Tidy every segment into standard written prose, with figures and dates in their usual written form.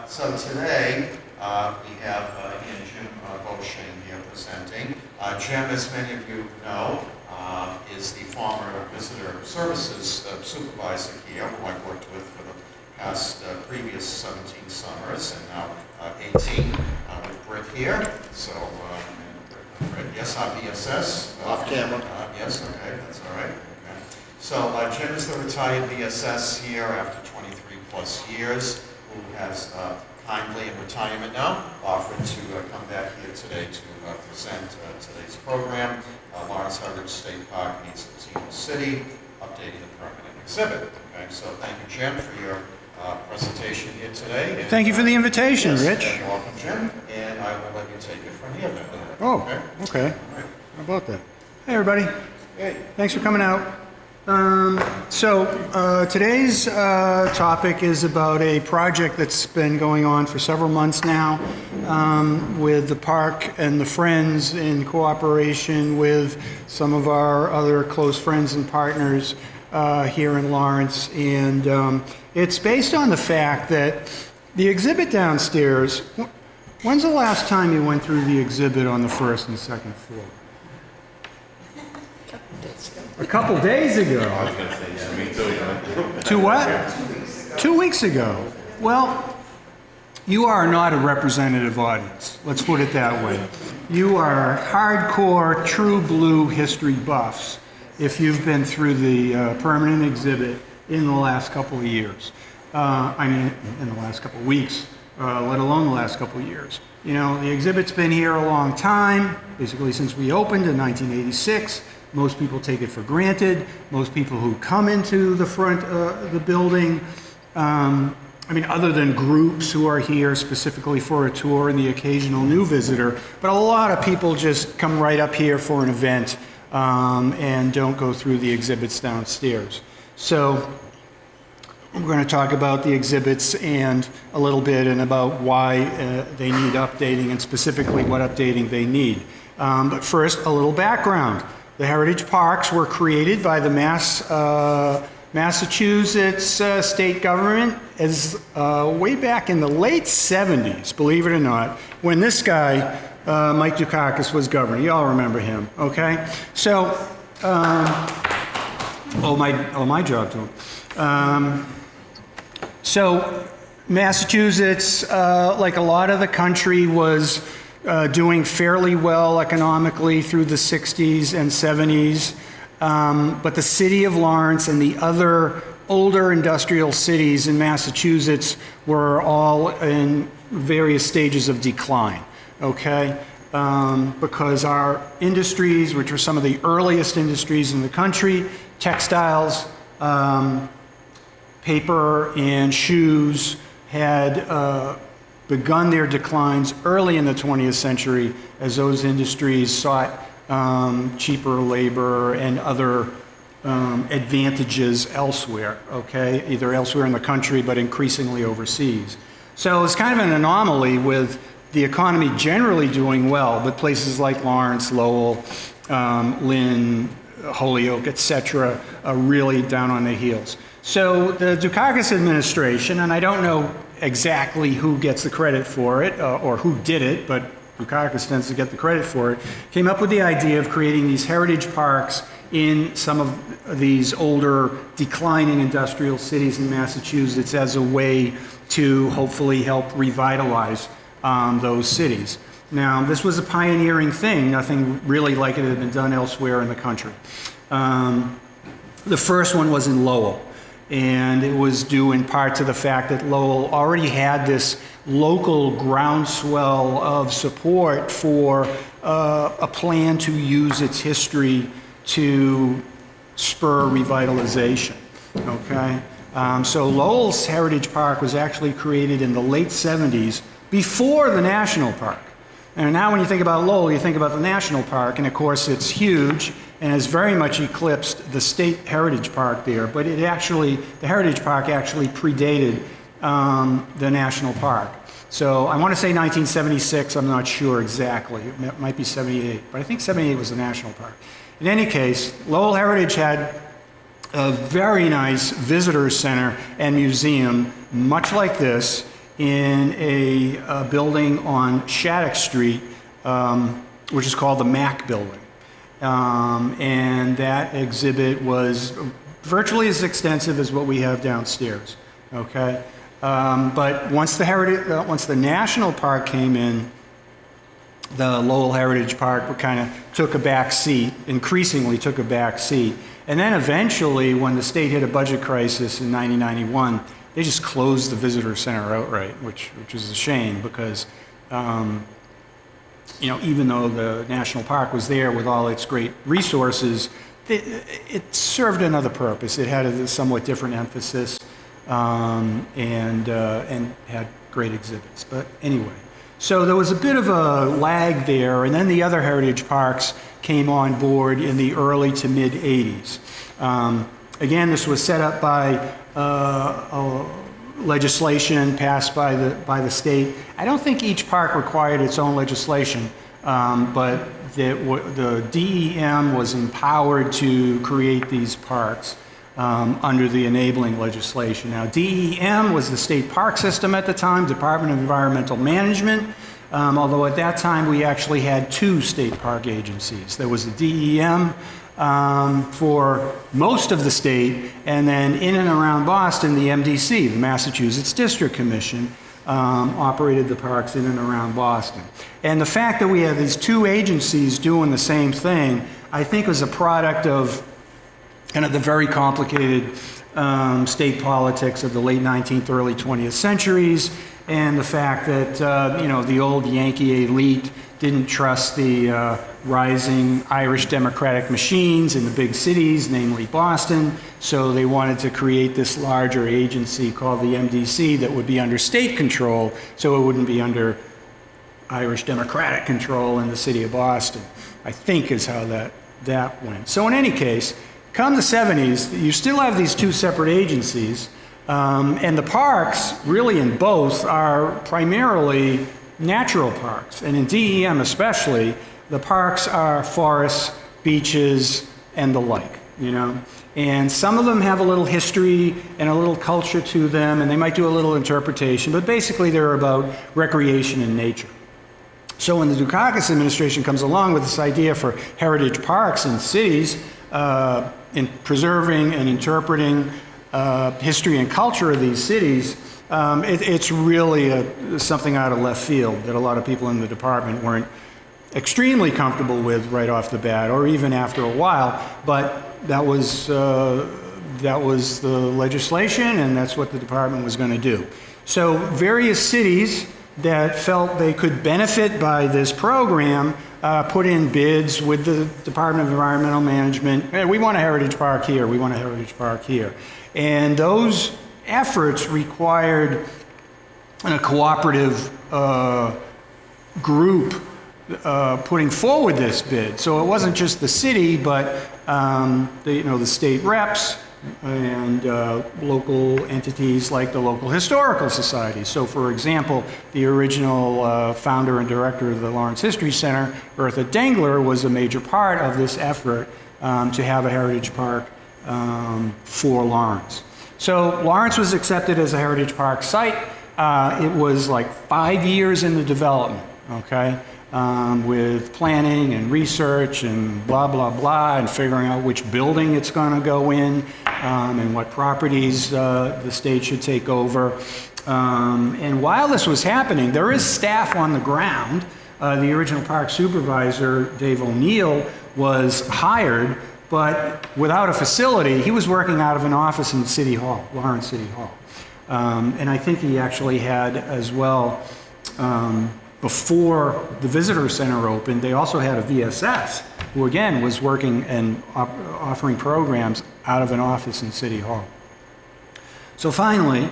So today we have Ian Jim Beauchesne here presenting. Jim, as many of you know, is the former visitor services supervisor here, who I've worked with for the past previous 17 summers, and now 18 with Britt here. So, Britt, yes, our VSS. Off camera. Yes, okay, that's all right. Okay. So Jim is the retired VSS here after 23 plus years, who has kindly in retirement now offered to come back here today to present today's program, Lawrence Heritage State Park meets Latino City, updating the permanent exhibit. Okay, so thank you, Jim, for your presentation here today. And, thank you for the invitation, yes, Rich. You're welcome, Jim, and I will let you take it from here then. Oh, okay. All right. How about that? Hey, everybody. Hey. Thanks for coming out. Today's topic is about a project that's been going on for several months now with the park and the Friends in cooperation with some of our other close friends and partners here in Lawrence. And it's based on the fact that the exhibit downstairs, when's the last time you went through the exhibit on the first and second floor? A couple days ago. I was going to say, yeah, me too. Yeah. To what? 2 weeks ago. Well, you are not a representative audience. Let's put it that way. You are hardcore, true blue history buffs if you've been through the permanent exhibit in the last couple of years. I mean, in the last couple of weeks, let alone the last couple of years. You know, the exhibit's been here a long time, basically since we opened in 1986. Most people take it for granted. Most people who come into the front of the building, I mean, other than groups who are here specifically for a tour and the occasional new visitor, but a lot of people just come right up here for an event and don't go through the exhibits downstairs. So we're going to talk about the exhibits and a little bit and about why they need updating and specifically what updating they need. But first, a little background. The heritage parks were created by the Massachusetts state government as way back in the late 70s, believe it or not, when this guy, Mike Dukakis, was governor. You all remember him, okay? So, my job to him. So, Massachusetts, like a lot of the country, was doing fairly well economically through the 60s and 70s, but the city of Lawrence and the other older industrial cities in Massachusetts were all in various stages of decline, okay? Because our industries, which are some of the earliest industries in the country, textiles, paper, and shoes, had begun their declines early in the 20th century as those industries sought cheaper labor and other advantages elsewhere, okay? Either elsewhere in the country, but increasingly overseas. So it's kind of an anomaly with the economy generally doing well, but places like Lawrence, Lowell, Lynn, Holyoke, etc., are really down on their heels. So the Dukakis administration, and I don't know exactly who gets the credit for it or who did it, but Dukakis tends to get the credit for it, came up with the idea of creating these heritage parks in some of these older declining industrial cities in Massachusetts as a way to hopefully help revitalize those cities. Now, this was a pioneering thing. Nothing really like it had been done elsewhere in the country. The first one was in Lowell. And it was due in part to the fact that Lowell already had this local groundswell of support for a plan to use its history to spur revitalization, okay? So Lowell's Heritage Park was actually created in the late 70s before the National Park. And now when you think about Lowell, you think about the National Park, and of course it's huge and has very much eclipsed the State Heritage Park there, but it actually, the Heritage Park actually predated the National Park. So I want to say 1976, I'm not sure exactly, it might be 78, but I think 78 was the National Park. In any case, Lowell Heritage had a very nice visitor center and museum, much like this, in a building on Shattuck Street, which is called the Mac Building. And that exhibit was virtually as extensive as what we have downstairs, okay? But once the National Park came in, the Lowell Heritage Park kind of took a back seat, increasingly took a back seat. And then eventually, when the state hit a budget crisis in 1991, they just closed the visitor center outright, which is a shame because, you know, even though the national park was there with all its great resources, it served another purpose. It had a somewhat different emphasis and had great exhibits. But anyway, so there was a bit of a lag there, and then the other heritage parks came on board in the early to mid 80s. Again, this was set up by legislation passed by the state. I don't think each park required its own legislation, but the DEM was empowered to create these parks under the enabling legislation. Now, DEM was the state park system at the time, Department of Environmental Management, although at that time we actually had two state park agencies. There was the DEM for most of the state, and then in and around Boston, the MDC, the Massachusetts District Commission, operated the parks in and around Boston. And the fact that we had these two agencies doing the same thing, I think was a product of kind of the very complicated state politics of the late 19th, early 20th centuries, and the fact that, you know, the old Yankee elite didn't trust the rising Irish democratic machines in the big cities, namely Boston, so they wanted to create this larger agency called the MDC that would be under state control, so it wouldn't be under Irish democratic control in the city of Boston, I think is how that went. So in any case, come the 70s, you still have these two separate agencies, and the parks, really in both, are primarily natural parks, and in DEM especially, the parks are forests, beaches, and the like, you know. And some of them have a little history and a little culture to them, and they might do a little interpretation, but basically they're about recreation and nature. So when the Dukakis administration comes along with this idea for heritage parks in cities, in preserving and interpreting history and culture of these cities, it's really something out of left field that a lot of people in the department weren't extremely comfortable with right off the bat, or even after a while. But that was the legislation, and that's what the department was going to do. So various cities that felt they could benefit by this program put in bids with the Department of Environmental Management. Hey, we want a heritage park here. We want a heritage park here. And those efforts required a cooperative group putting forward this bid. So it wasn't just the city, but the state reps and local entities like the local historical society. So for example, the original founder and director of the Lawrence History Center, Bertha Dengler, was a major part of this effort to have a heritage park for Lawrence. So Lawrence was accepted as a heritage park site. It was like 5 years in the development, okay? With planning and research and blah, blah, blah, and figuring out which building it's going to go in and what properties the state should take over. And while this was happening, there is staff on the ground. The original park supervisor, Dave O'Neill, was hired, but without a facility. He was working out of an office in City Hall, Lawrence City Hall. And I think he actually had as well, before the visitor center opened, they also had a VSS, who again was working and offering programs out of an office in City Hall. So finally,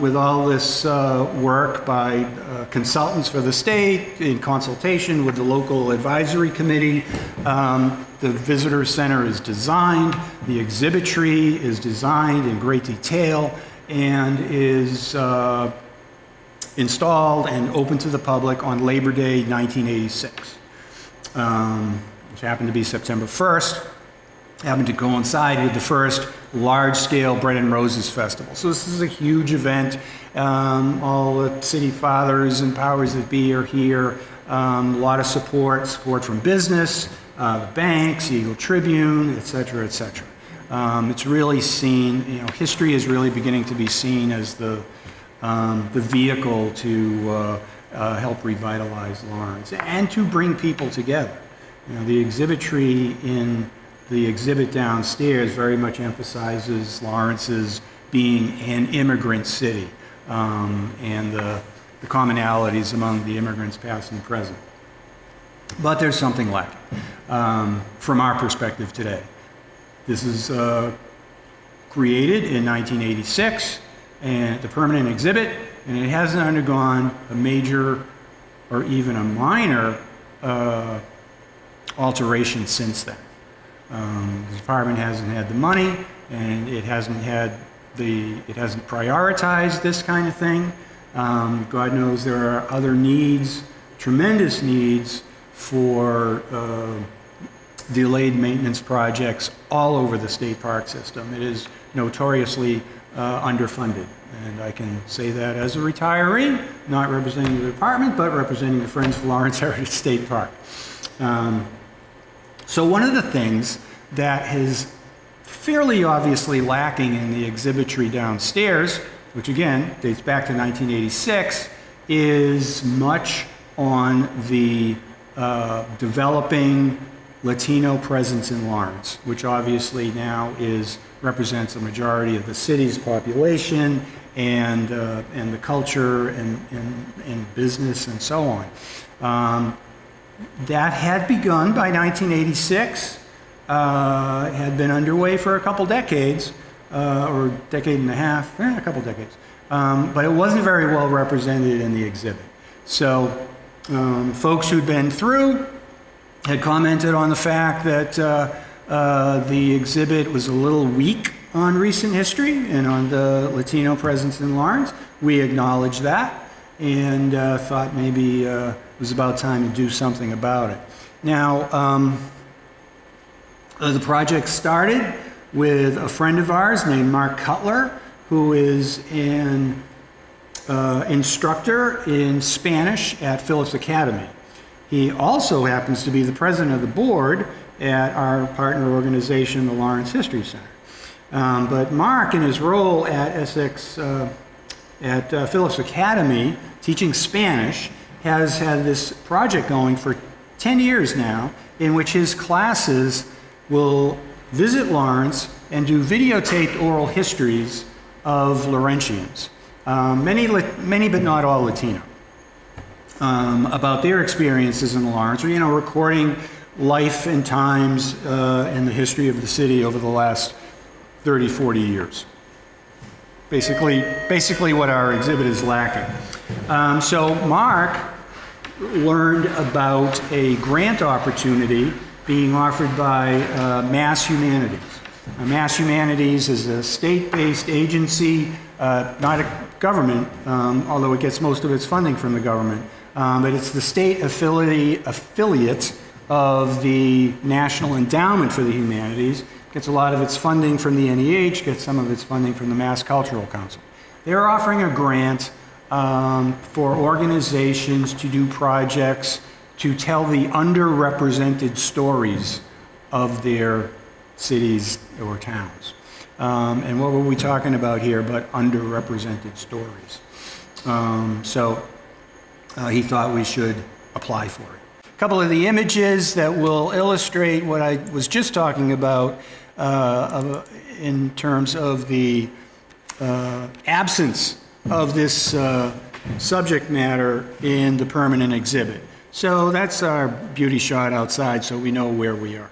with all this work by consultants for the state in consultation with the local advisory committee, the visitor center is designed, the exhibitry is designed in great detail, and is installed and open to the public on Labor Day 1986, which happened to be September 1st. happened to coincide with the first large-scale Bread and Roses Festival. So this is a huge event. All the city fathers and powers that be are here. A lot of support from business, the banks, Eagle Tribune, et cetera, et cetera. It's really seen, history is really beginning to be seen as the vehicle to help revitalize Lawrence and to bring people together. The exhibitry in the exhibit downstairs very much emphasizes Lawrence's being an immigrant city and the commonalities among the immigrants past and present. But there's something lacking from our perspective today. This is created in 1986, and the permanent exhibit, and it hasn't undergone a major or even a minor alteration since then. The department hasn't had the money, and it hasn't prioritized this kind of thing. God knows there are other needs, tremendous needs for delayed maintenance projects all over the state park system. It is notoriously underfunded. And I can say that as a retiree, not representing the department, but representing the Friends of Lawrence Heritage State Park. So one of the things that is fairly obviously lacking in the exhibitry downstairs, which again dates back to 1986, is much on the developing Latino presence in Lawrence, which obviously now represents a majority of the city's population and the culture and business and so on. That had begun by 1986, had been underway for a couple decades, or decade and a half, a couple decades, but it wasn't very well represented in the exhibit. So folks who'd been through had commented on the fact that the exhibit was a little weak on recent history and on the Latino presence in Lawrence. We acknowledged that and thought maybe it was about time to do something about it. Now, the project started with a friend of ours named Mark Cutler, who is an instructor in Spanish at Phillips Academy. He also happens to be the president of the board at our partner organization, the Lawrence History Center. But Mark, in his role at Phillips Academy, teaching Spanish, has had this project going for 10 years now, in which his classes will visit Lawrence and do videotaped oral histories of Laurentians, many but not all Latino, about their experiences in Lawrence, or recording life and times and the history of the city over the last 30, 40 years. Basically what our exhibit is lacking. So Mark learned about a grant opportunity being offered by Mass Humanities. Mass Humanities is a state-based agency, not a government, although it gets most of its funding from the government, but it's the state affiliate of the National Endowment for the Humanities. Gets a lot of its funding from the NEH, gets some of its funding from the Mass Cultural Council. They're offering a grant for organizations to do projects to tell the underrepresented stories of their cities or towns. And what were we talking about here but underrepresented stories? So he thought we should apply for it. A couple of the images that will illustrate what I was just talking about in terms of the absence of this subject matter in the permanent exhibit. So that's our beauty shot outside, so we know where we are.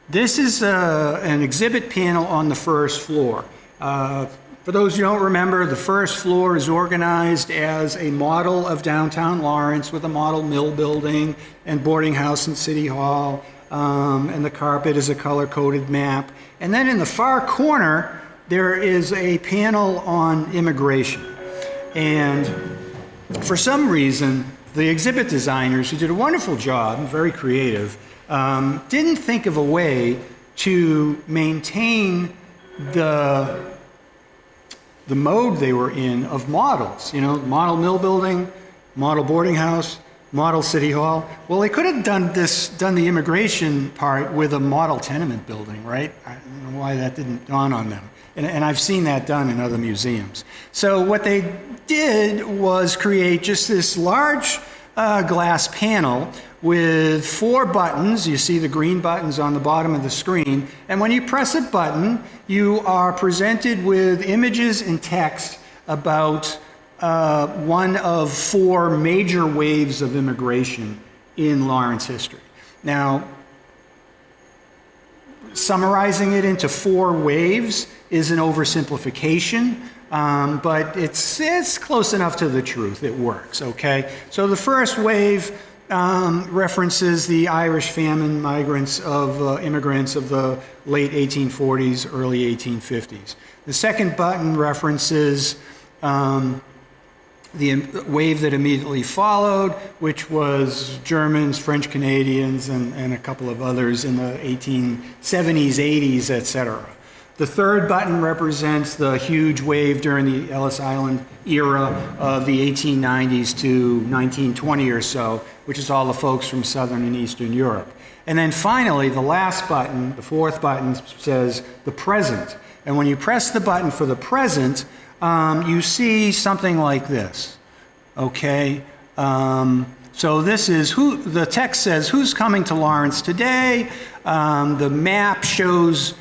This is an exhibit panel on the first floor. For those who don't remember, the first floor is organized as a model of downtown Lawrence with a model mill building and boarding house and city hall, and the carpet is a color-coded map. And then in the far corner, there is a panel on immigration. And for some reason, the exhibit designers, who did a wonderful job, very creative, didn't think of a way to maintain the mode they were in of models, model mill building, model boarding house, model city hall. Well, they could have done the immigration part with a model tenement building, right? I don't know why that didn't dawn on them. And I've seen that done in other museums. So what they did was create just this large glass panel with 4 buttons. You see the green buttons on the bottom of the screen. And when you press a button, you are presented with images and text about one of 4 major waves of immigration in Lawrence history. Now, summarizing it into 4 waves is an oversimplification, but it's close enough to the truth. It works, okay? So the first wave references the Irish famine immigrants of the late 1840s, early 1850s. The second button references the wave that immediately followed, which was Germans, French Canadians, and a couple of others in the 1870s, 80s, etc. The third button represents the huge wave during the Ellis Island era of the 1890s to 1920 or so, which is all the folks from Southern and Eastern Europe. And then finally, the last button, the fourth button, says the present. And when you press the button for the present, you see something like this, okay? So this is the text says, who's coming to Lawrence today? The map shows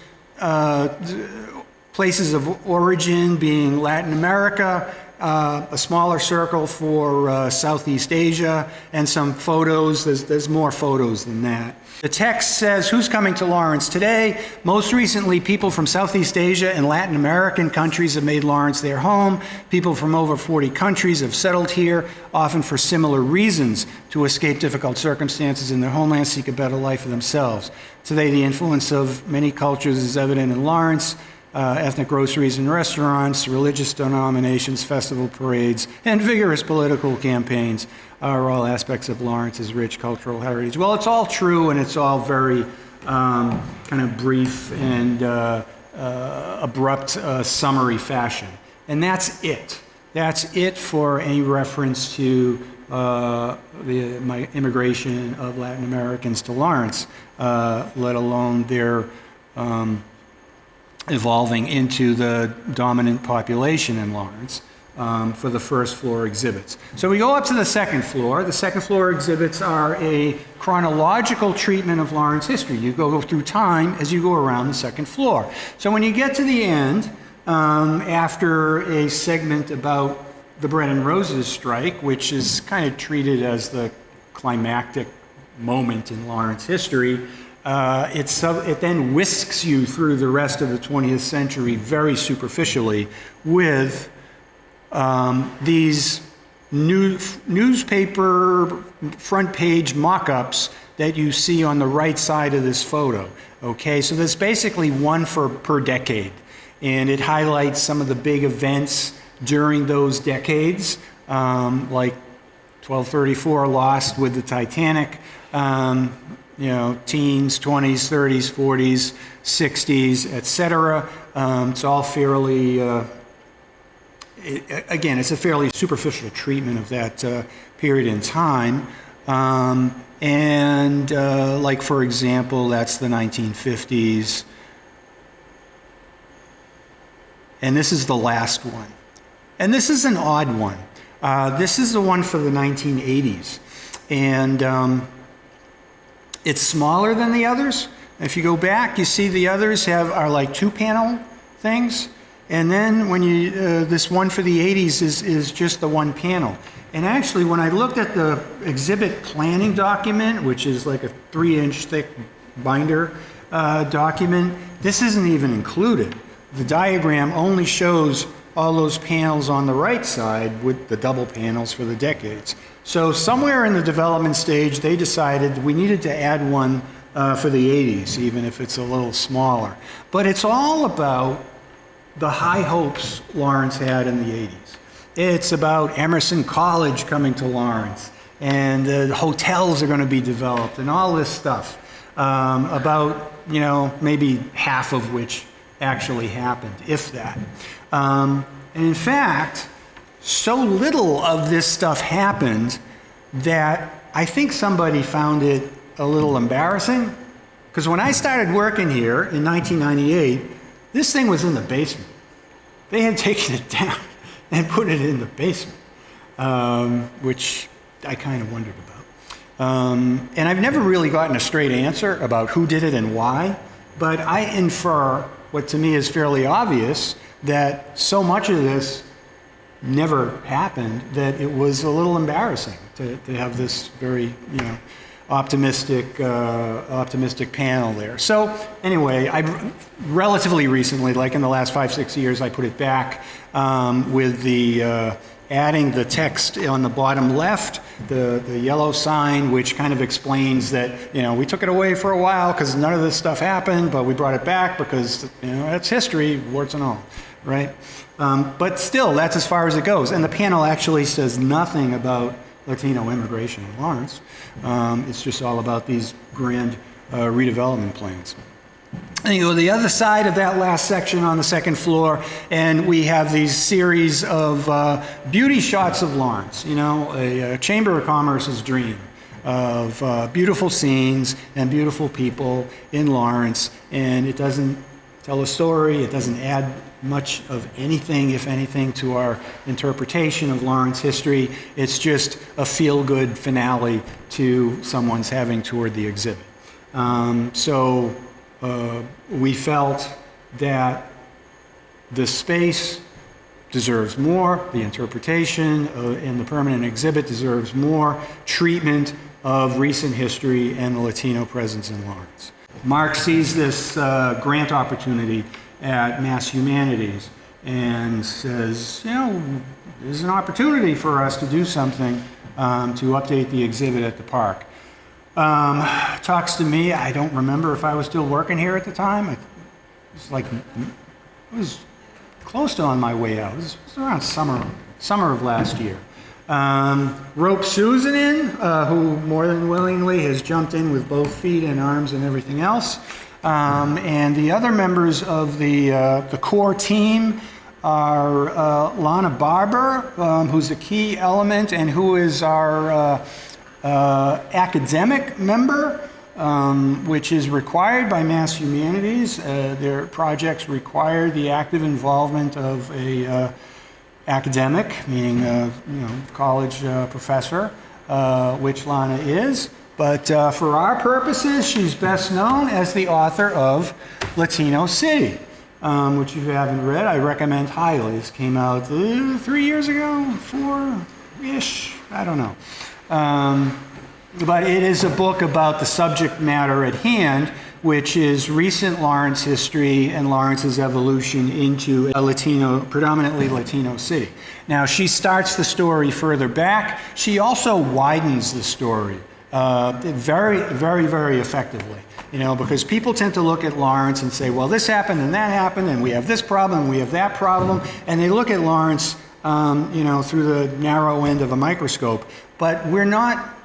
places of origin being Latin America, a smaller circle for Southeast Asia, and some photos. There's more photos than that. The text says, who's coming to Lawrence today? Most recently, people from Southeast Asia and Latin American countries have made Lawrence their home. People from over 40 countries have settled here, often for similar reasons. To escape difficult circumstances in their homeland, seek a better life for themselves. Today, the influence of many cultures is evident in Lawrence. Ethnic groceries and restaurants, religious denominations, festival parades, and vigorous political campaigns are all aspects of Lawrence's rich cultural heritage. Well, it's all true, and it's all very kind of brief and abrupt summary fashion. And that's it. That's it for any reference to the immigration of Latin Americans to Lawrence, let alone their evolving into the dominant population in Lawrence for the first floor exhibits. So we go up to the second floor. The second floor exhibits are a chronological treatment of Lawrence history. You go through time as you go around the second floor. So when you get to the end, after a segment about the Bread and Roses strike, which is kind of treated as the climactic moment in Lawrence history, it then whisks you through the rest of the 20th century very superficially with these newspaper front page mock-ups that you see on the right side of this photo. Okay, so there's basically one per decade, and it highlights some of the big events during those decades, like 1234 lost with the Titanic, teens, 20s, 30s, 40s, 60s, etc. It's all fairly, it's a fairly superficial treatment of that period in time. Like, for example, that's the 1950s. And this is the last one. And this is an odd one. This is the one for the 1980s. And it's smaller than the others. If you go back, you see the others are like 2-panel things. And then when this one for the 80s is just the 1 panel. And actually, when I looked at the exhibit planning document, which is like a 3-inch thick binder document, this isn't even included. The diagram only shows all those panels on the right side with the double panels for the decades. So somewhere in the development stage, they decided we needed to add one for the 80s, even if it's a little smaller. But it's all about the high hopes Lawrence had in the 80s. It's about Emerson College coming to Lawrence, and the hotels are going to be developed, and all this stuff. about, maybe half of which actually happened, if that. And in fact, so little of this stuff happened that I think somebody found it a little embarrassing. Because when I started working here in 1998, this thing was in the basement. They had taken it down and put it in the basement, which I kind of wondered about. And I've never really gotten a straight answer about who did it and why, but I infer what to me is fairly obvious, that so much of this never happened that it was a little embarrassing to have this very, optimistic panel there. So anyway, I relatively recently, like in the last 5-6 years, I put it back with the adding the text on the bottom left, the yellow sign, which kind of explains that, we took it away for a while because none of this stuff happened, but we brought it back because, that's history, warts and all, right? But still, that's as far as it goes. And the panel actually says nothing about Latino immigration in Lawrence. It's just all about these grand redevelopment plans. And you go to the other side of that last section on the second floor, and we have these series of beauty shots of Lawrence, a Chamber of Commerce's dream of beautiful scenes and beautiful people in Lawrence. And it doesn't tell a story, it doesn't add much of anything, if anything, to our interpretation of Lawrence history. It's just a feel-good finale to someone's having toured the exhibit. So we felt that the space deserves more, the interpretation in the permanent exhibit deserves more treatment of recent history and the Latino presence in Lawrence. Mark sees this grant opportunity at Mass Humanities and says, there's an opportunity for us to do something to update the exhibit at the park. Talks to me, I don't remember if I was still working here at the time. It was close to on my way out. It was around summer of last year. Roped Susan in, who more than willingly has jumped in with both feet and arms and everything else. And the other members of the core team are Lana Barber, who's a key element and who is our academic member, which is required by Mass Humanities. Their projects require the active involvement of a academic, meaning college professor, which Lana is. But for our purposes, she's best known as the author of Latino City, which if you haven't read, I recommend highly. This came out 3 years ago, 4-ish, I don't know. But it is a book about the subject matter at hand, which is recent Lawrence history and Lawrence's evolution into a predominantly Latino city. Now, she starts the story further back. She also widens the story very, very, very effectively. Because people tend to look at Lawrence and say, well, this happened and that happened, and we have this problem, and we have that problem, and they look at Lawrence, through the narrow end of a microscope. But we're not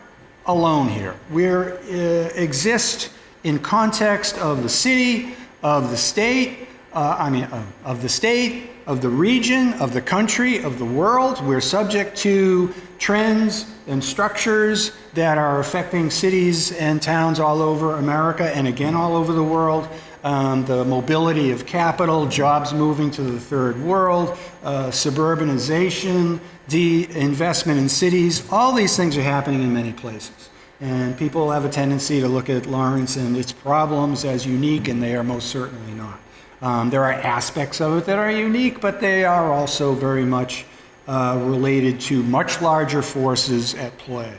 alone here. We exist in context of the city, of the state, of the state, of the region, of the country, of the world. We're subject to trends and structures that are affecting cities and towns all over America and again all over the world. The mobility of capital, jobs moving to the third world, suburbanization, de-investment in cities, all these things are happening in many places. And people have a tendency to look at Lawrence and its problems as unique, and they are most certainly not. There are aspects of it that are unique, but they are also very much related to much larger forces at play.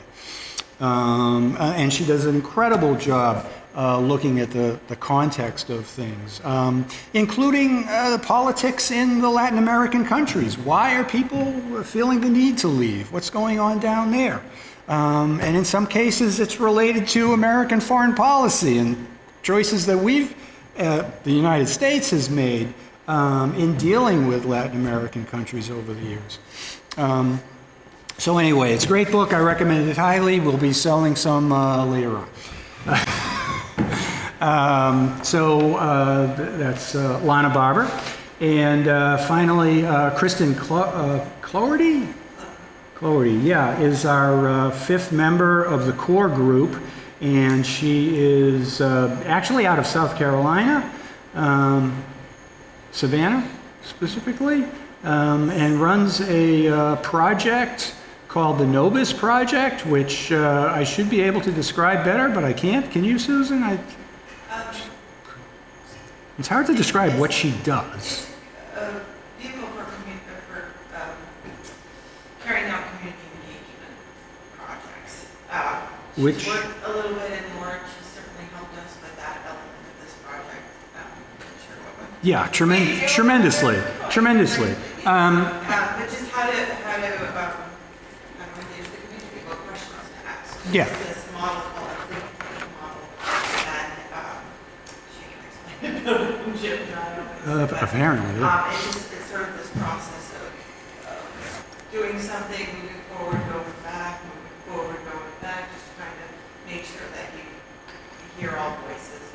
And she does an incredible job looking at the context of things, including the politics in the Latin American countries. Why are people feeling the need to leave? What's going on down there? And in some cases, it's related to American foreign policy and choices that the United States has made in dealing with Latin American countries over the years. So anyway, it's a great book. I recommend it highly. We'll be selling some later on. That's Lana Barber. And finally, Kristen Cloherty? Cloherty, yeah, is our fifth member of the core group. And she is actually out of South Carolina, Savannah specifically, and runs a project called the Nobis Project, which I should be able to describe better, but I can't. Can you, Susan? It's hard to describe what she does. A vehicle for carrying out community engagement projects. Which- She's worked a little bit in Lawrence. She's certainly helped us with that element of this project. Yeah, tremendously. But just how to engage the community, what questions to ask. Yeah. This model called a think model, and she can explain it. Jim, Apparently, yeah. It's sort of this process of doing something, moving forward, going back, just trying to make sure that you hear all voices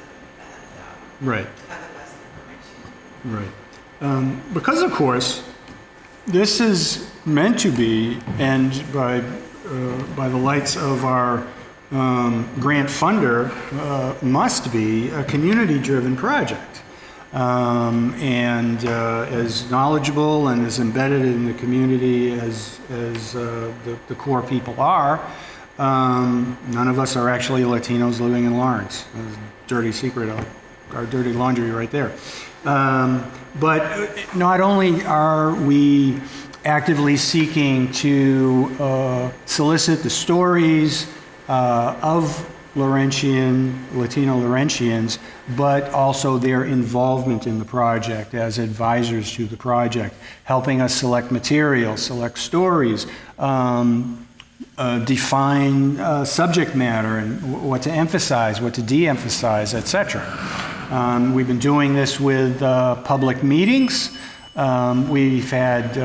and Right. have the best information. Right. Because, of course, this is meant to be, and by the lights of our grant funder, must be a community-driven project. And as knowledgeable and as embedded in the community as the core people are, none of us are actually Latinos living in Lawrence. That's a dirty secret, our dirty laundry right there. But not only are we actively seeking to solicit the stories of Latino Laurentians, but also their involvement in the project as advisors to the project, helping us select materials, select stories, define subject matter and what to emphasize, what to de-emphasize, etc. We've been doing this with public meetings. We've had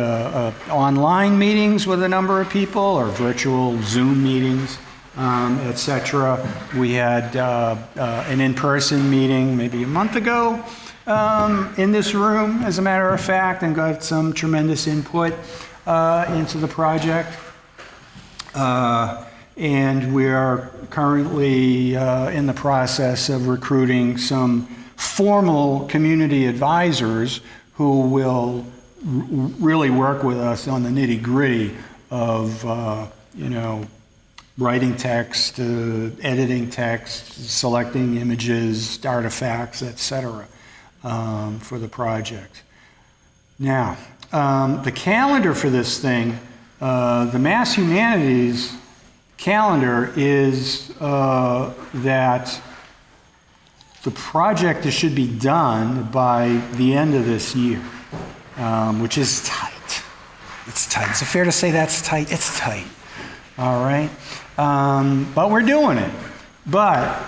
online meetings with a number of people, or virtual Zoom meetings, etc. We had an in-person meeting maybe a month ago in this room, as a matter of fact, and got some tremendous input into the project. And we are currently in the process of recruiting some formal community advisors who will really work with us on the nitty-gritty of, writing text, editing text, selecting images, artifacts, etc., for the project. Now, the calendar for this thing, the Mass Humanities calendar is that the project should be done by the end of this year, which is tight. It's tight. Is it fair to say that's tight? It's tight. All right. But we're doing it. But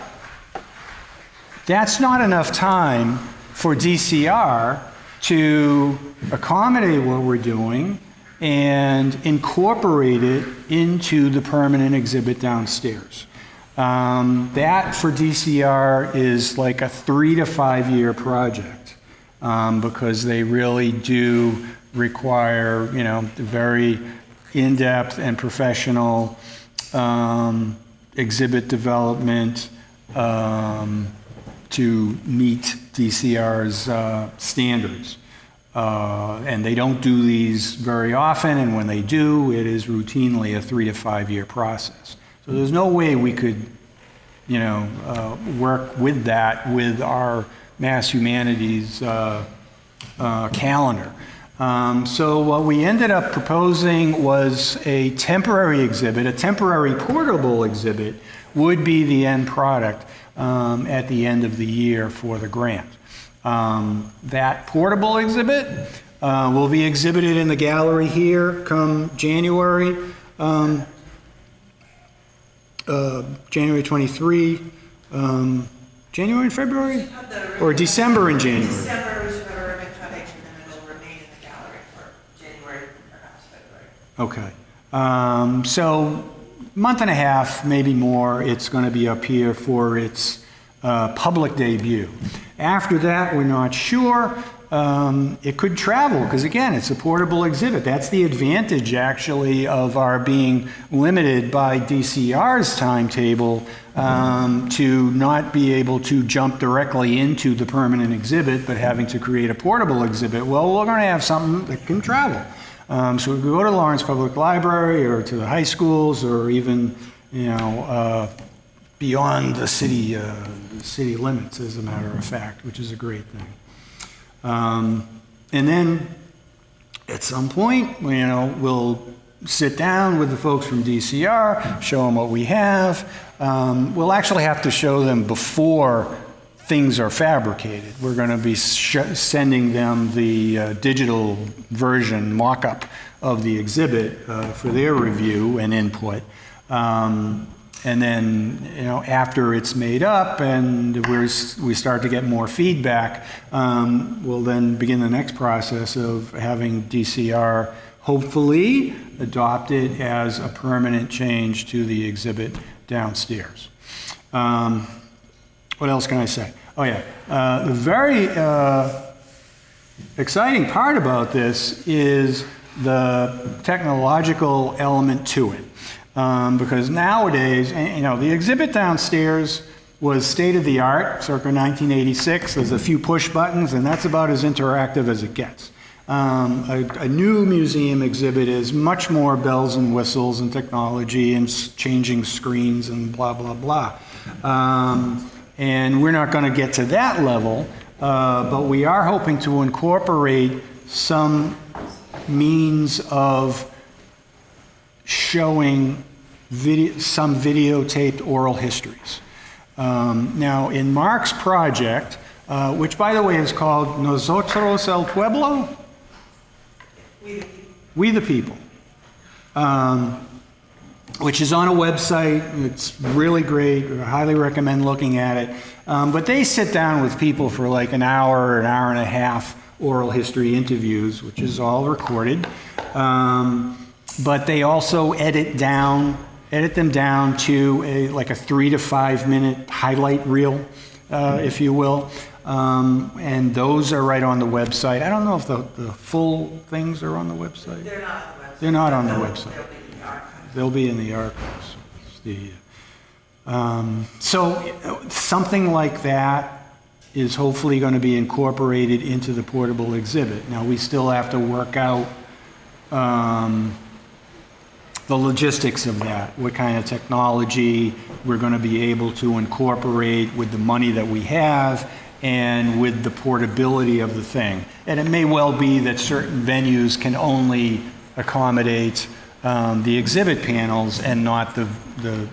that's not enough time for DCR to accommodate what we're doing and incorporate it into the permanent exhibit downstairs. That for DCR is like a 3 to 5 year project, because they really do require, very in-depth and professional exhibit development to meet DCR's standards. And they don't do these very often, and when they do, it is routinely a 3 to 5 year process. So there's no way we could, work with that with our Mass Humanities calendar. So what we ended up proposing was a temporary exhibit, a temporary portable exhibit would be the end product at the end of the year for the grant. That portable exhibit will be exhibited in the gallery here come January, January 23, January and February? Or December and January? December, we should have a ribbon cutting, and then it'll remain in the gallery for January, perhaps February. Okay. So month and a half, maybe more, it's going to be up here for its public debut. After that, we're not sure. It could travel, because again, it's a portable exhibit. That's the advantage, actually, of our being limited by DCR's timetable to not be able to jump directly into the permanent exhibit, but having to create a portable exhibit. Well, we're going to have something that can travel. So we could go to Lawrence Public Library or to the high schools, or even, beyond the city limits, as a matter of fact, which is a great thing. And then at some point, we'll sit down with the folks from DCR, show them what we have. We'll actually have to show them before things are fabricated. We're going to be sending them the digital version mock-up of the exhibit for their review and input. And then, after it's made up and we start to get more feedback, we'll then begin the next process of having DCR hopefully adopt it as a permanent change to the exhibit downstairs. What else can I say? Oh yeah, the very exciting part about this is the technological element to it. Because nowadays, the exhibit downstairs was state-of-the-art, circa 1986. There's a few push buttons, and that's about as interactive as it gets. A new museum exhibit is much more bells and whistles and technology and changing screens and blah, blah, blah. And we're not going to get to that level, but we are hoping to incorporate some means of showing some videotaped oral histories. Now, in Mark's project, which by the way is called Nosotros el Pueblo, We the People, which is on a website. It's really great. I highly recommend looking at it. But they sit down with people for like an hour and a half oral history interviews, which is all recorded. But they also edit them down to a 3 to 5 minute highlight reel, if you will. And those are right on the website. I don't know if the full things are on the website. They're not on the website. They're not on the website. They'll be in the archives. So something like that is hopefully going to be incorporated into the portable exhibit. Now, we still have to work out the logistics of that, what kind of technology we're going to be able to incorporate with the money that we have and with the portability of the thing. And it may well be that certain venues can only accommodate the exhibit panels and not the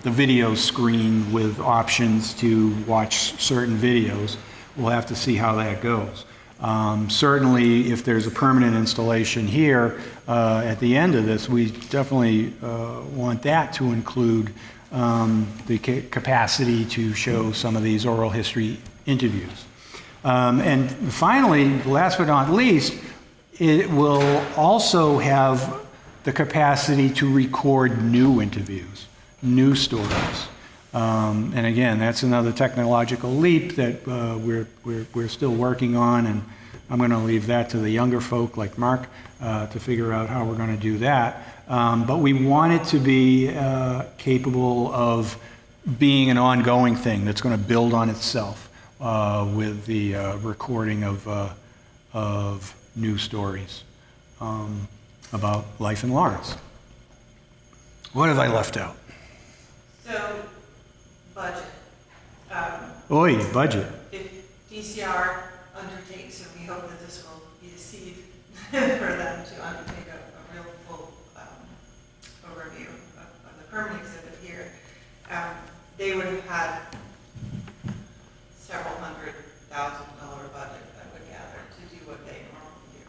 video screen with options to watch certain videos. We'll have to see how that goes. Certainly, if there's a permanent installation here at the end of this, we definitely want that to include the capacity to show some of these oral history interviews. And finally, last but not least, it will also have the capacity to record new interviews, new stories. And again, that's another technological leap that we're still working on, and I'm going to leave that to the younger folk like Mark to figure out how we're going to do that. But we want it to be capable of being an ongoing thing that's going to build on itself with the recording of new stories about life in Lawrence. What have I left out? So, budget. Budget. If DCR undertakes, and we hope that this will be a seed for them to undertake a real full overview of the permanent exhibit here, they would have had several $100,000 budget, I would gather, to do what they normally do.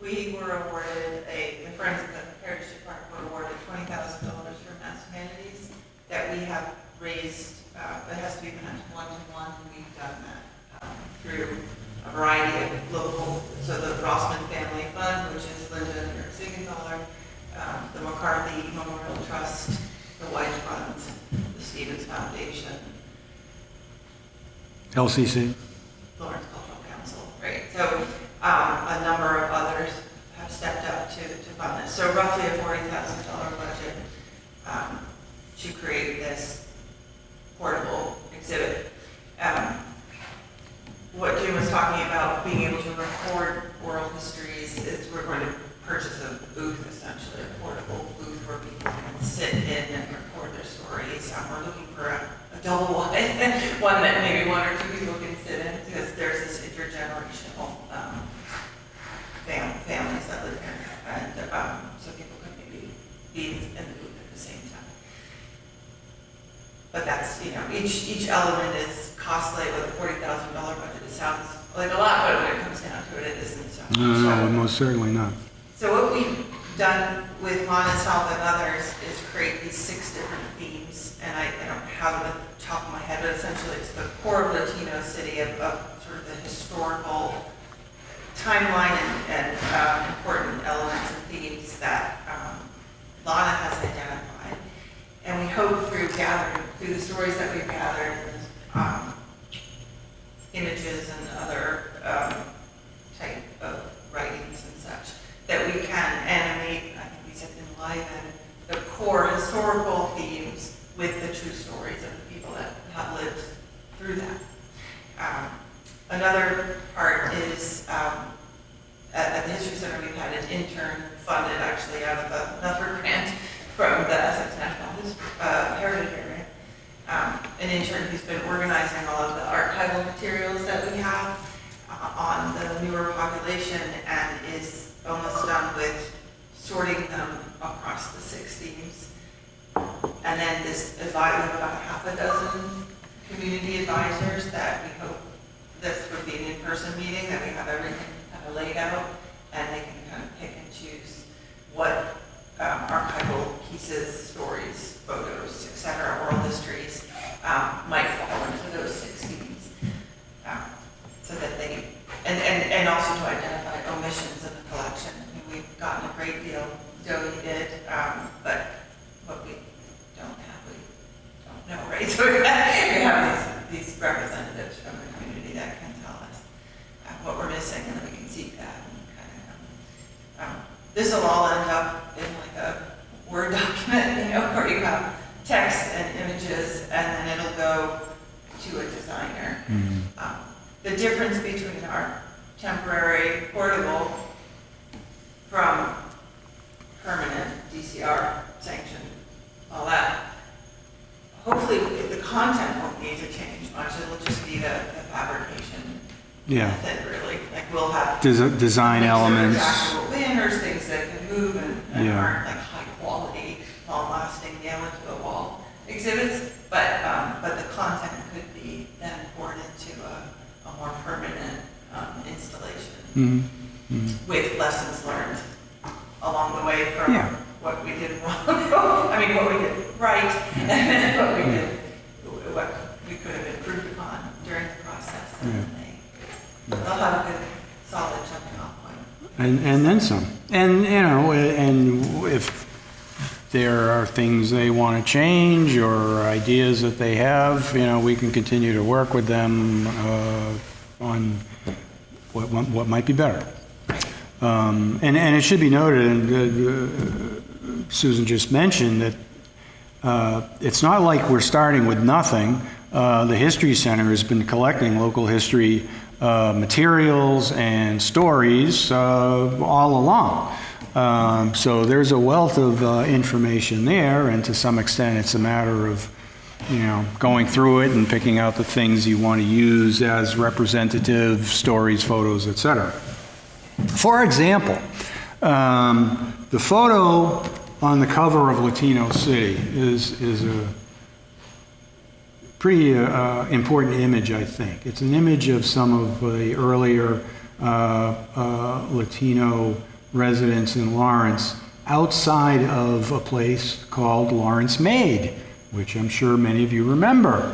We were awarded the Friends of the Heritage Department were awarded $20,000 from Mass Humanities that we have raised. It has to be matched 1-to-1, and we've done that through a variety of local, so the Rossman Family Fund, which is LCC? Lawrence Cultural Council, right? So a number of others have stepped up to fund this. So roughly a $40,000 budget to create this portable exhibit. What Jim was talking about, being able to record oral histories, is we're going to purchase a booth, essentially, a portable booth where people can sit in and record their stories. We're looking for a double wide, one that maybe one or two people can sit in, because there's this intergenerational families that live here, and so people could maybe be in the booth at the same time. But that's, each element is costly. With a $40,000 budget, it sounds like a lot, but when it comes down to it, it isn't so much. No, most certainly not. So what we've done with Lana's help and others is create these 6 different themes, and I don't have them at the top of my head, but essentially it's the core of Latino City, of sort of the historical timeline and important elements and themes that Lana has identified. And we hope through the stories that we've gathered, images and other type of writings and such, that we can animate, I think we said enliven, the core historical themes with the true stories of the people that have lived through that. Another part is, at the History Center, we've had an intern funded actually out of another grant from the Essex National Heritage Area. An intern who's been organizing all of the archival materials that we have on the newer population, and is almost done with sorting them across the 6 themes. And then this advisor, about half a dozen community advisors that we hope this would be an in-person meeting, that we have everything kind of laid out, and they can kind of pick and choose what archival pieces, stories, photos, etc., oral histories might fall into those 6 themes, so that they, and also to identify omissions in the collection. I mean, we've gotten a great deal donated, but what we don't have, we don't know, right? So we have these representatives from the community that can tell us what we're missing, and then we can seek that. And this will all end up in like a Word document, where you have text and images, and then it'll go to a designer. The difference between our temporary portable from permanent DCR sanctioned, all that, hopefully the content won't need to change much. It'll just be the fabrication method, really. Like we'll have design elements, actual banners, things that can move and aren't like high quality, long-lasting nail-into-the-wall exhibits, but the content could be then poured into a more permanent installation with lessons learned along the way from what we did wrong, I mean what we did right, and what we could have improved upon during the process, and they'll have a good solid jumping off point. and then some. And and if there are things they want to change or ideas that they have, we can continue to work with them on what might be better. And it should be noted, and Susan just mentioned, that it's not like we're starting with nothing. The History Center has been collecting local history materials and stories all along. So there's a wealth of information there, and to some extent it's a matter of, going through it and picking out the things you want to use as representative stories, photos, etc. For example, the photo on the cover of Latino City is a pretty important image, I think. It's an image of some of the earlier Latino residents in Lawrence outside of a place called Lawrence Made, which I'm sure many of you remember.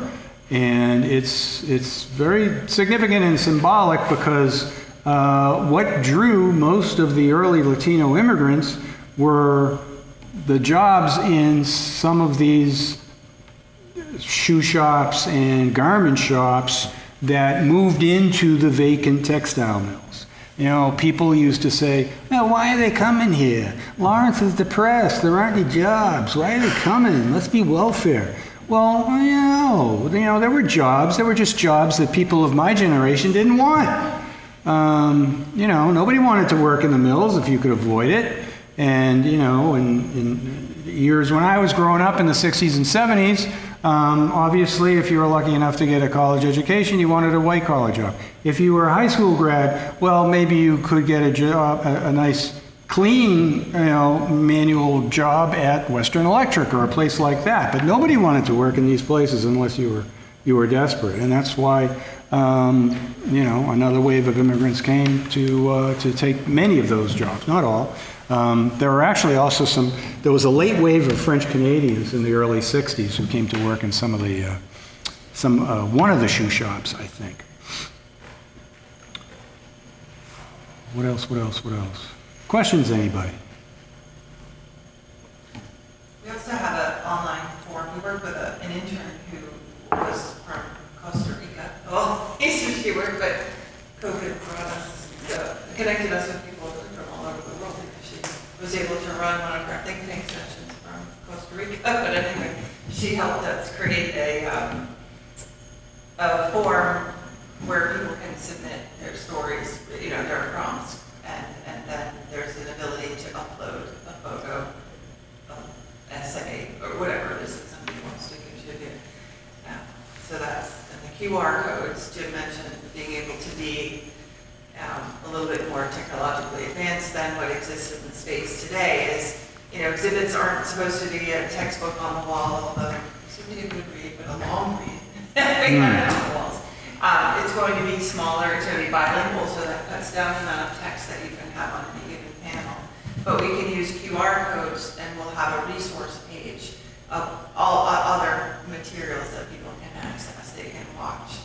And it's very significant and symbolic because what drew most of the early Latino immigrants were the jobs in some of these shoe shops and garment shops that moved into the vacant textile mills. You know, people used to say, well, why are they coming here? Lawrence is depressed. There aren't any jobs. Why are they coming? Let's be welfare. Well, there were jobs. There were just jobs that people of my generation didn't want. Nobody wanted to work in the mills if you could avoid it. And, in years when I was growing up in the 60s and 70s, obviously, if you were lucky enough to get a college education, you wanted a white-collar job. If you were a high school grad, well, maybe you could get a job, a nice, clean, manual job at Western Electric or a place like that. But nobody wanted to work in these places unless you were desperate, and that's why another wave of immigrants came to take many of those jobs, not all. There were actually also there was a late wave of French Canadians in the early 60s who came to work in one of the shoe shops, I think. What else? Questions, anybody? We also have an online forum. We work with an intern who was from Costa Rica. Well, he's a viewer, but COVID connected us with people from all over the world. She was able to run one of our think tank sessions from Costa Rica. But anyway, she helped us create a form where people can submit their stories, their prompts, and then there's an ability to upload a photo, essay, or whatever it is that somebody wants to contribute. So that's, and the QR codes, Jim mentioned being able to be a little bit more technologically advanced than what exists in the space today. Is, exhibits aren't supposed to be a textbook on the wall, although it's going to be a good read, but a long read. We have it on the walls. It's going to be smaller, it's going to be bilingual, so that cuts down the amount of text that you can have on any given panel. But we can use QR codes, and we'll have a resource page of all other materials that people can access. They can watch,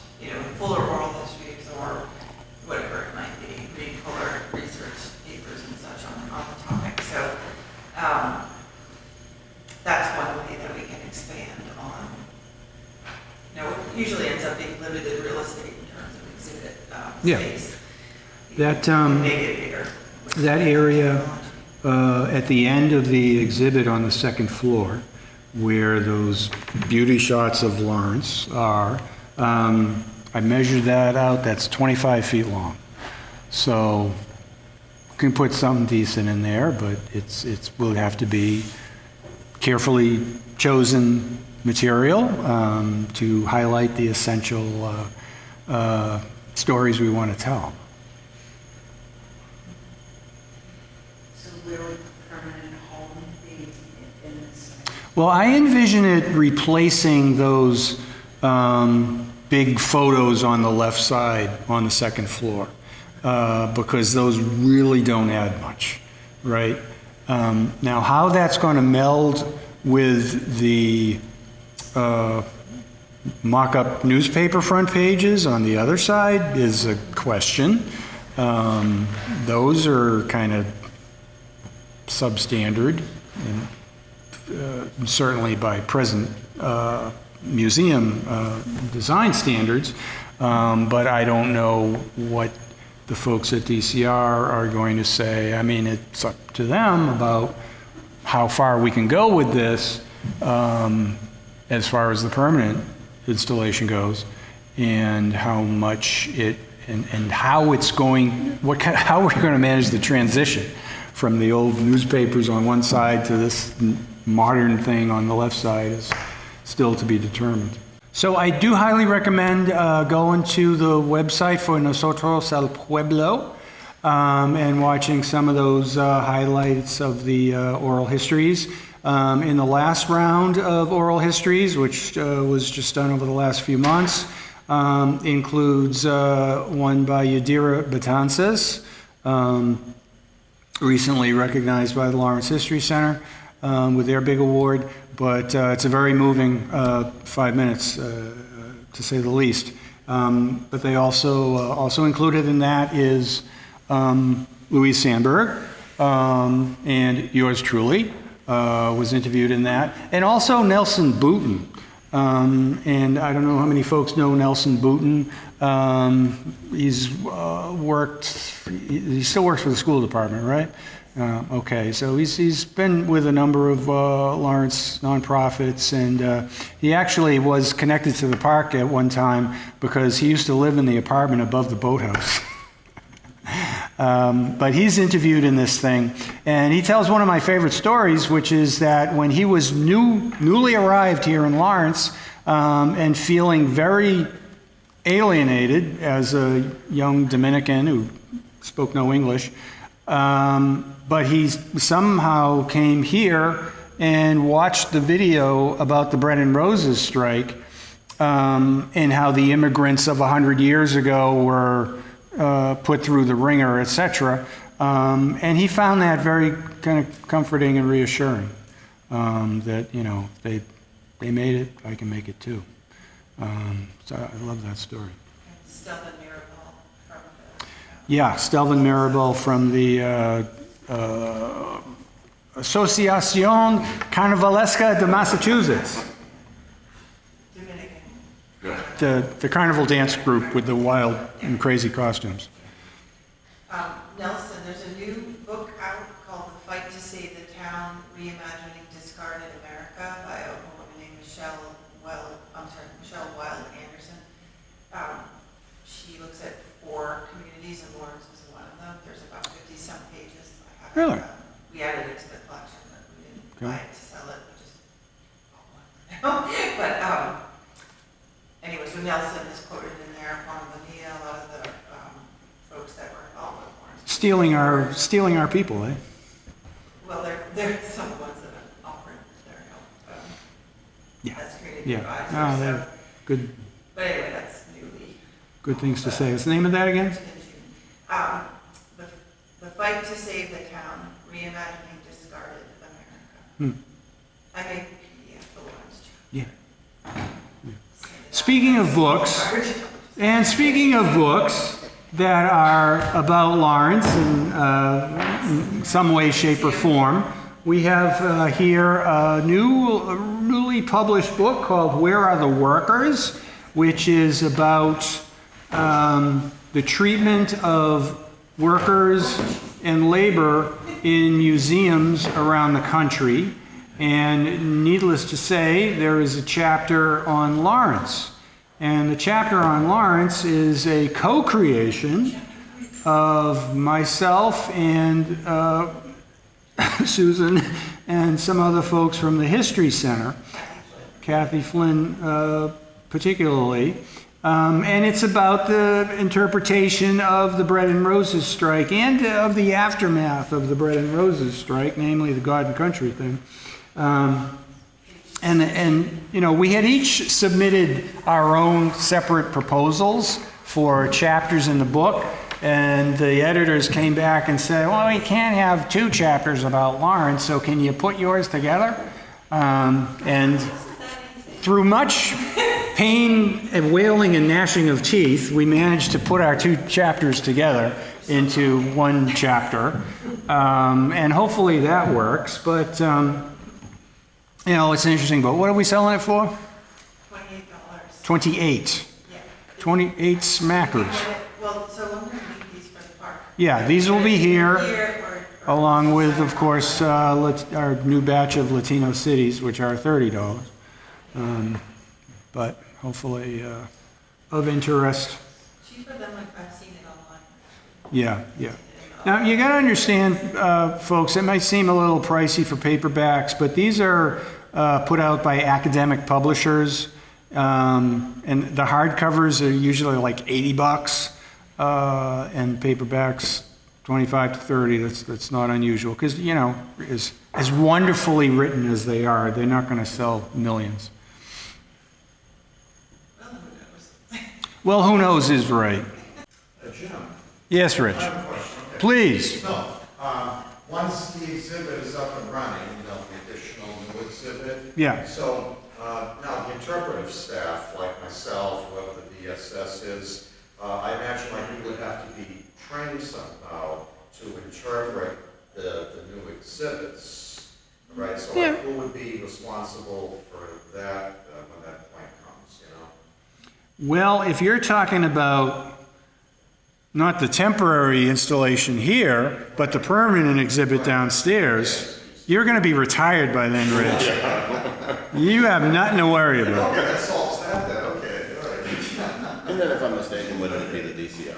fuller oral histories or whatever it might be, read fuller research papers and such on the topic. So that's one way that we can expand on. It usually ends up being limited real estate in terms of exhibit space. Make it bigger. That area at the end of the exhibit on the second floor, where those beauty shots of Lawrence are, I measured that out. That's 25 feet long. So you can put something decent in there, but it will have to be carefully chosen material to highlight the essential stories we want to tell. So where would the permanent home be in this? Well, I envision it replacing those big photos on the left side on the second floor because those really don't add much, right? Now, how that's going to meld with the mock-up newspaper front pages on the other side is a question. Those are kind of substandard, and certainly by present museum design standards, but I don't know what the folks at DCR are going to say. I mean, it's up to them about how far we can go with this as far as the permanent installation goes, and how much it and how it's going, how we're going to manage the transition from the old newspapers on one side to this modern thing on the left side is still to be determined. So I do highly recommend going to the website for Nosotros el Pueblo and watching some of those highlights of the oral histories. In the last round of oral histories, which was just done over the last few months, includes one by Yadira Betances, recently recognized by the Lawrence History Center with their big award, but it's a very moving 5 minutes, to say the least. But they also included in that is Louise Sandberg, and yours truly was interviewed in that, and also Nelson Booten. And I don't know how many folks know Nelson Booten. He's he still works for the school department, right? Okay, so he's been with a number of Lawrence nonprofits, and he actually was connected to the park at one time because he used to live in the apartment above the boathouse. But he's interviewed in this thing, and he tells one of my favorite stories, which is that when he was newly arrived here in Lawrence and feeling very alienated as a young Dominican who spoke no English, but he somehow came here and watched the video about the Bread and Roses strike and how the immigrants of 100 years ago were put through the ringer, etc. And he found that very kind of comforting and reassuring that, you know, they made it, I can make it too. So I love that story. Stelvin Mirabal from the... Yeah, Stelvin Mirabal from the Asociación Carnavalesca de Massachusetts. Dominican. The carnival dance group with the wild and crazy costumes. Nelson, there's a new book out called The Fight to Save the Town, Reimagining Discarded America by a woman named Michelle Wild Anderson. She looks at 4 communities, and Lawrence is one of them. There's about 50-some pages. Really? We added it to the collection, but we didn't Okay. buy it to sell it. We just bought one. But anyway, so Nelson is quoted in there, Juan Bonilla, a lot of the folks that were involved with Lawrence. Stealing our people, eh? Well, they're some of the ones that have offered their help. Yeah. That's community Yeah. advisors. No, So- they're good But anyway, that's newly. good things to say. What's the name of that again? The Fight to Save the Town, Reimagining Discarded America. I made the PDF for Lawrence too. Yeah. Speaking of books, and speaking of books that are about Lawrence in some way, shape, or form, we have here a newly published book called Where Are the Workers?, which is about the treatment of workers and labor in museums around the country. And needless to say, there is a chapter on Lawrence. And the chapter on Lawrence is a co-creation of myself and Susan and some other folks from the History Center, Kathy Flynn particularly. And it's about the interpretation of the Bread and Roses strike and of the aftermath of the Bread and Roses strike, namely the God and Country thing. And you know, we had each submitted our own separate proposals for chapters in the book, and the editors came back and said, well, we can't have 2 chapters about Lawrence, so can you put yours together? And through much pain and wailing and gnashing of teeth, we managed to put our 2 chapters together into 1 chapter, and hopefully that works. But you know, it's interesting. But what are we selling it for? $28. 28. Yeah. 28 smackers. Well, so I'm going to leave these for the park. Yeah, these will be here, or along with, of course, our new batch of Latino cities, which are $30. But hopefully of interest. cheaper than like I've seen it online. Yeah, yeah. Now, you got to understand, folks, it might seem a little pricey for paperbacks, but these are put out by academic publishers, and the hardcovers are usually like $80, and paperbacks 25 to 30. That's not unusual, because, you know, as wonderfully written as they are, they're not going to sell millions. Well, who knows? Well, who knows is right. Jim, Yes, Rich. I have a question. Okay. Please. So, once the exhibit is up and running, you know, the additional new exhibit. Yeah. So, now the interpretive staff, like myself, whoever the DSS is, I imagine like we would have to be trained somehow to interpret the new exhibits, right? So like, who would be responsible for that when that point comes, you know? Well, if you're talking about not the temporary installation here, but the permanent exhibit downstairs, you're going to be retired by then, Rich. You have nothing to worry about. Okay, that solves that then, okay, all right. And then if I'm mistaken, wouldn't it be the DCI?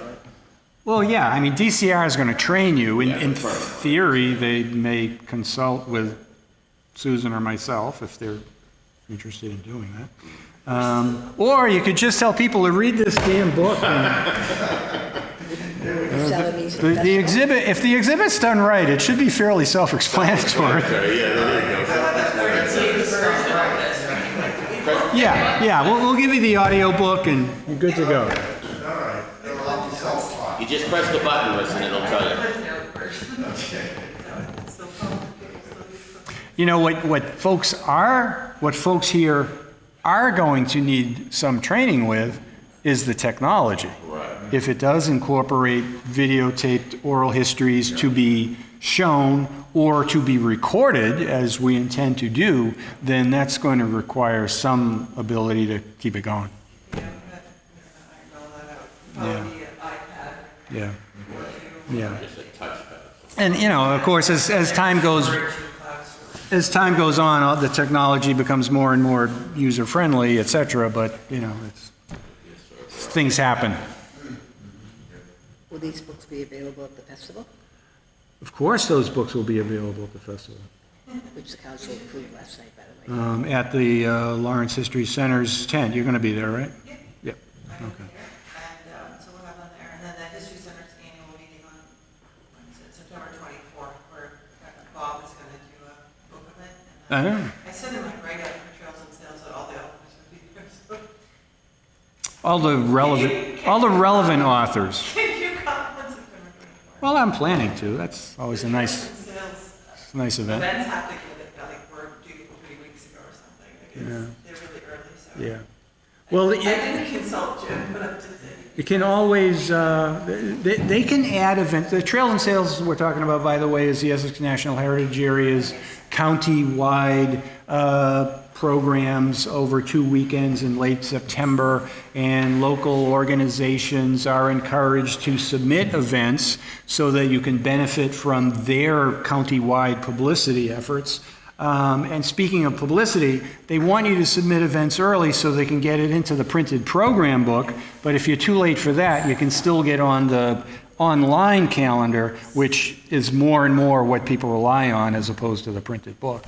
Well, yeah, I mean, DCR is going to train you. In theory, they may consult with Susan or myself if they're interested in doing that. Or you could just tell people to read this damn book. The exhibit, if the exhibit's done right, it should be fairly self-explanatory. Okay, yeah, there you go. Yeah, we'll give you the audio book and you're good to go. All right, it'll help you self-talk. You just press the button, listen, it'll tell you. You know, what folks here are going to need some training with is the technology. Right. If it does incorporate videotaped oral histories to be shown or to be recorded, as we intend to do, then that's going to require some ability to keep it going. Yeah, roll that out. Probably an iPad Yeah, or two. yeah. Just a touchpad. And, you know, of course, as time goes on, the technology becomes more and more user-friendly, et cetera, but, you know, things happen. Will these books be available at the festival, Of course, those books will be available at the festival. which the council approved last night, by the way? At the Lawrence History Center's tent. You're going to be there, right? Yeah. Yep. I will be Okay. there, and so we'll have them there. And then the History Center's annual meeting on, when is it, September 24th, where Bob is going to do a book event. And I sent him like right out for Trails and Sales that all the authors would be there, so. All the relevant authors. Can you come on September 24th? Well, I'm planning to. That's always a nice event. Events have to get it, like, were due 3 weeks ago or something. Like, Yeah. they're really early, so. Yeah. Well, I didn't consult Jim, but I'm just saying. you can always, they can add events. The Trails and Sales we're talking about, by the way, is the Essex National Heritage Area's county-wide programs over 2 weekends in late September, and local organizations are encouraged to submit events so that you can benefit from their county-wide publicity efforts. And speaking of publicity, they want you to submit events early so they can get it into the printed program book, but if you're too late for that, you can still get on the online calendar, which is more and more what people rely on as opposed to the printed book.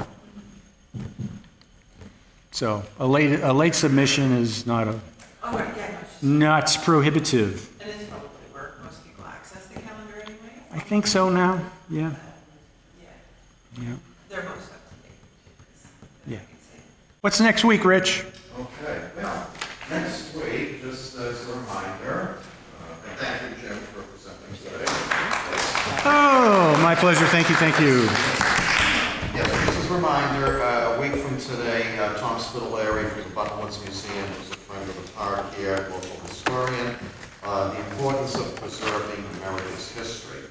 So a late submission is not Oh, right, yeah, no, it's just, not prohibitive. and it's probably where most people access the calendar anyway. I think so now. Yeah. Yeah, Yeah. they're most up to date. Yeah. What's next week, Rich? Okay, well, next week, just as a reminder, and thank you, Jim, for presenting today. Oh, my pleasure. Thank you. Thank you. Yes, just as a reminder, a week from today, Tom Spitaleri from the Buttonwoods Museum, who's a friend of the park here, local historian, the importance of preserving America's history.